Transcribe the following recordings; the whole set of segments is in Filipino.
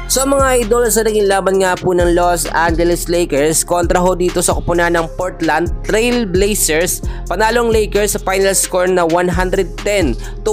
So mga idol, sa naging laban nga po ng Los Angeles Lakers kontra ho dito sa kupunan ng Portland Trail Blazers, panalong Lakers sa final score na 110-102.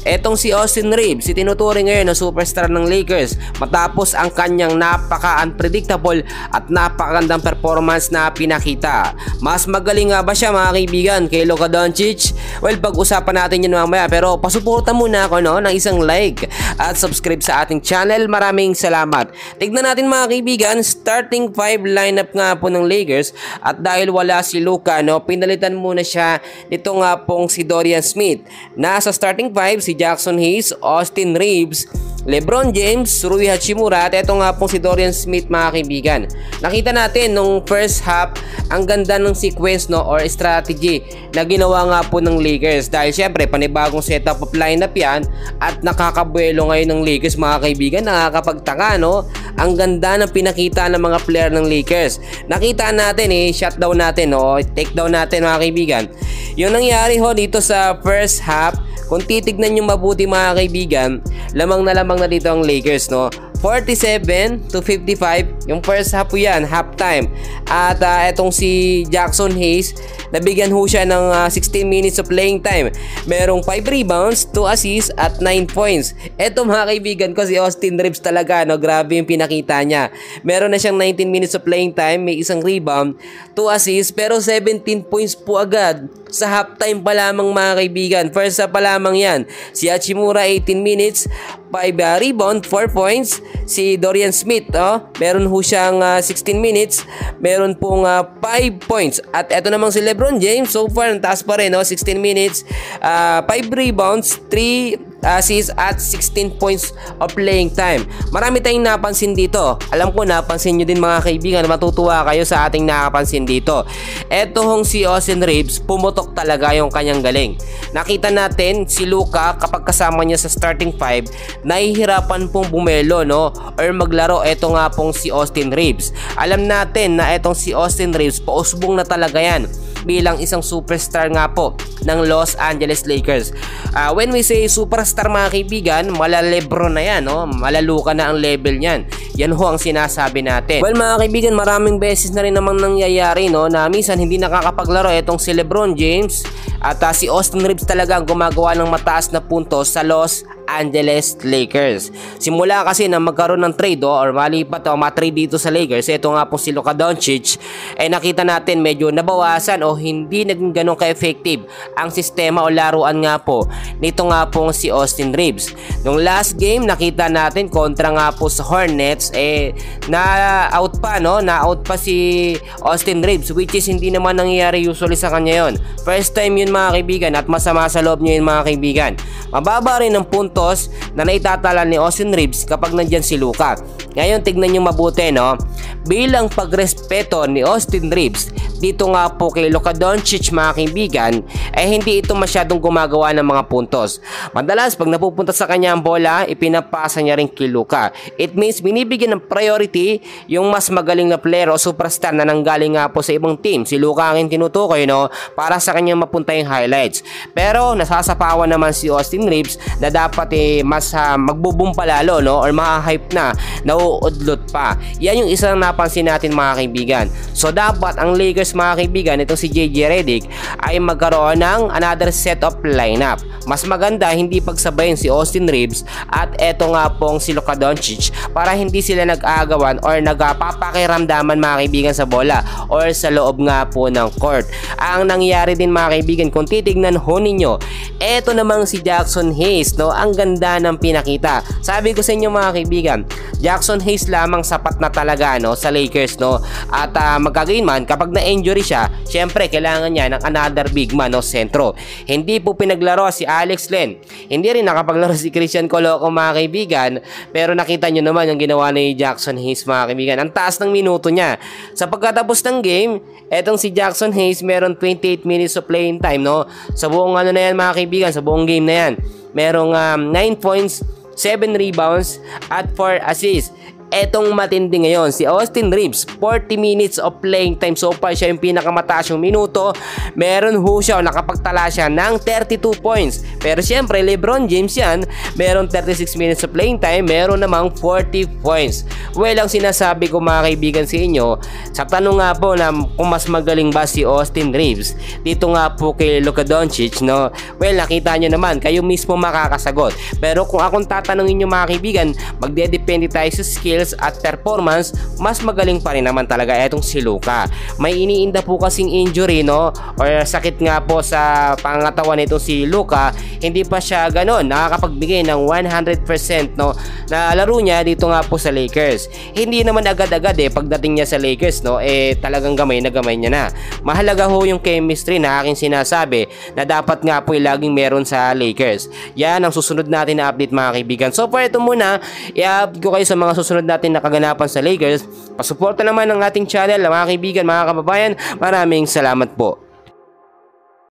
Etong si Austin Reeves, itinuturing ngayon na superstar ng Lakers matapos ang kanyang napaka-unpredictable at napakagandang performance na pinakita. Mas magaling nga ba siya mga kaibigan kay Luka Doncic? Well, pag-usapan natin yun mamaya, pero pasuporta muna ako ng isang like at subscribe sa ating channel. Maraming salamat. Tignan natin mga kaibigan, starting 5 lineup nga po ng Lakers, at dahil wala si Luka, pinalitan muna siya nito nga pong si Dorian Smith. Nasa starting 5 si Jackson Hayes, Austin Reeves, LeBron James, Rui Hachimura, at eto nga pong si Dorian Smith mga kaibigan. Nakita natin nung first half ang ganda ng sequence or strategy na ginawa nga po ng Lakers, dahil syempre panibagong setup of lineup yan at nakakabuelo ngayon ng Lakers mga kaibigan. Nakakapagtaka ang ganda ng pinakita ng mga player ng Lakers. Nakita natin shutdown natin take down natin mga kaibigan. Yung nangyari dito sa first half, kung titignan nyo mabuti mga kaibigan, lamang na dito ang Lakers 47-55 yung first half po yan, halftime. At etong si Jackson Hayes, nabigyan ho siya ng 16 minutes of playing time. Merong 5 rebounds, 2 assists at 9 points. Eto mga kaibigan ko si Austin Reeves talaga, grabe yung pinakita niya. Meron na siyang 19 minutes of playing time, may isang rebound, 2 assists, pero 17 points po agad sa halftime pa lamang mga kaibigan. First half pa lamang yan. Si Hachimura 18 minutes, 5 rebound, 4 points. Si Dorian Smith, meron ho siyang 16 minutes, meron pong 5 points. At eto namang si LeBron James, so far taas pa rin, 16 minutes, 5 rebounds, 3 assists at 16 points of playing time. Marami tayong napansin dito. Alam ko napansin nyo din mga kaibigan, matutuwa kayo sa ating nakapansin dito. Eto hong si Austin Reeves, pumutok talaga yung kanyang galing. Nakita natin si Luka kapag kasama niya sa starting 5, nahihirapan pong bumelo or maglaro. Eto nga pong si Austin Reeves. Alam natin na etong si Austin Reeves, pausbong na talaga yan bilang isang superstar nga po ng Los Angeles Lakers. When we say superstar mga kaibigan, mala LeBron na yan, malaluka na ang level niyan. Yan ho ang sinasabi natin. Well mga kaibigan, maraming beses na rin namang nangyayari na minsan hindi nakakapaglaro etong si LeBron James, at si Austin Reeves talaga ang gumagawa ng mataas na puntos sa Los Angeles Lakers. Simula kasi na magkaroon ng trade or malipat ma-trade dito sa Lakers, ito nga po si Luka Doncic, nakita natin medyo nabawasan o hindi naging ganun ka-effective ang sistema o laruan nga po nito nga po si Austin Reeves. Nung last game nakita natin kontra nga po sa Hornets, na-out pa si Austin Reeves, which is hindi naman nangyayari usually sa kanya yon. First time yun mga kaibigan, at masama sa loob nyo yun mga kaibigan. Mababa rin ang puntos na naitatala ni Austin Reeves kapag nandyan si Luka. Ngayon tignan nyo mabuti bilang pagrespeto ni Austin Reeves dito nga po kay Luka Doncic mga kaibigan, hindi ito masyadong gumagawa ng mga puntos. Madalas pag napupunta sa kanya ang bola, ipinapasa niya rin kay Luka. It means binibigyan ng priority yung mas magaling na player o superstar na nanggaling nga po sa ibang team. Si Luka ang tinutukoy para sa kanyang mapunta yung highlights. Pero nasasapawan naman si Austin Reeves na dapat mas magbo-boom pa lalo or ma-hype na, nauudlot pa. Yan yung isang napansin natin mga kaibigan. So dapat ang Lakers mga kaibigan, itong si JJ Redick ay magkaroon ng another set of lineup. Mas maganda hindi pagsabayin si Austin Reeves at eto nga pong si Luka Doncic para hindi sila nag-aagawan or nagpapakiramdaman mga kaibigan sa bola or sa loob nga po ng court. Ang nangyari din mga kaibigan, kung titignan ho ninyo, eto namang si Jackson Hayes, ang ganda ng pinakita. Sabi ko sa inyo mga kaibigan, Jackson Hayes lamang sapat na talaga sa Lakers at magkagayon man kapag na-injury siya, syempre kailangan niya ng another big man sentro. Hindi po pinaglaro si Alex Len, hindi rin nakapaglaro si Christian Coloco mga kaibigan, pero nakita nyo naman yung ginawa ni Jackson Hayes mga kaibigan. Ang taas ng minuto niya. Sa pagkatapos ng game, etong si Jackson Hayes meron 28 minutes of playing time sa buong na yan mga kaibigan, sa buong game na yan. Merong 9 points, 7 rebounds at 4 assists. etong matindi ngayon, si Austin Reeves, 40 minutes of playing time so far, siya yung pinakamataas yung minuto. Meron ho siya, nakapagtala siya ng 32 points. Pero syempre, LeBron James yan, meron 36 minutes of playing time, meron namang 40 points. Well, ang sinasabi ko mga kaibigan sa inyo, sa tanong nga po na kung mas magaling ba si Austin Reeves dito nga po kay Luka Doncic, no? Well, nakita nyo naman, kayo mismo makakasagot. Pero kung akong tatanungin nyo mga kaibigan, magdedepende tayo sa skills at performance, mas magaling pa rin naman talaga etong si Luka. May iniinda po kasing injury, no? Or sakit nga po sa pangatawan nito si Luka, hindi pa siya ganon nakakapagbigay ng 100%, no, na laro niya dito nga po sa Lakers. Hindi naman agad-agad pagdating niya sa Lakers, no, talagang gamay na gamay niya na. Mahalaga ho yung chemistry na aking sinasabi na dapat nga po laging meron sa Lakers. Yan ang susunod natin na update mga kaibigan. So for ito muna, i-update ko kayo sa mga susunod natin na kaganapan sa Lakers. Pasuporta naman ng ating channel mga kaibigan, mga kababayan. Maraming salamat po.